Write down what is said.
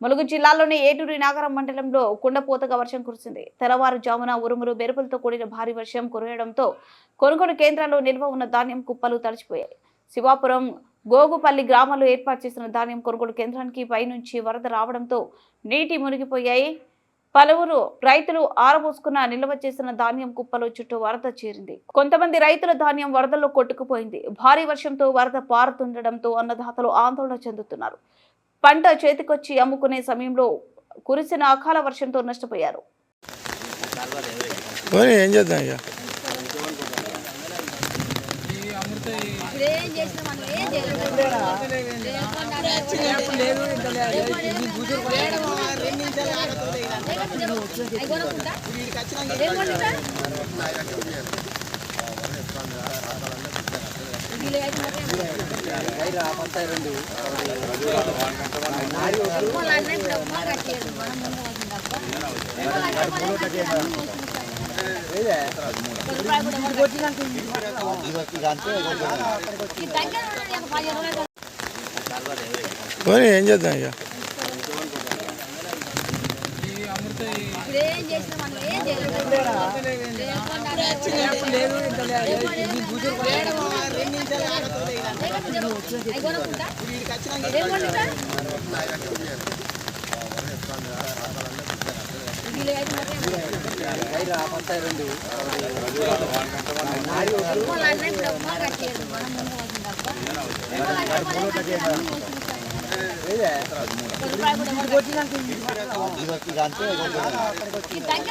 ములుగు జిల్లాలోని ఏటూరు నాగరం మండలంలో కుండపోతగా వర్షం కురిసింది. తెల్లవారుజామున ఉరుములు మెరుపులతో కూడిన భారీ వర్షం కురవడంతో కొనుగోలు కేంద్రాల్లో నిల్వ ఉన్న ధాన్యం కుప్పలు తడిచిపోయాయి. శివాపురం, గోగుపల్లి గ్రామాల్లో ఏర్పాటు చేసిన ధాన్యం కొనుగోలు కేంద్రానికి పైనుంచి వరద రావడంతో నీటి మునిగిపోయాయి. పలువురు రైతులు ఆరబోసుకున్న నిల్వ చేసిన ధాన్యం కుప్పలు చుట్టూ వరద చేరింది. కొంతమంది రైతుల ధాన్యం వరదల్లో కొట్టుకుపోయింది. భారీ వర్షంతో వరద పారుతుండటంతో అన్నదాతలు ఆందోళన చెందుతున్నారు. పంట చేతికొచ్చి అమ్ముకునే సమయంలో కురిసిన అకాల వర్షంతో నష్టపోయారు. ఏం చేద్దాం ఇక ఏం చేద్దాం ఇక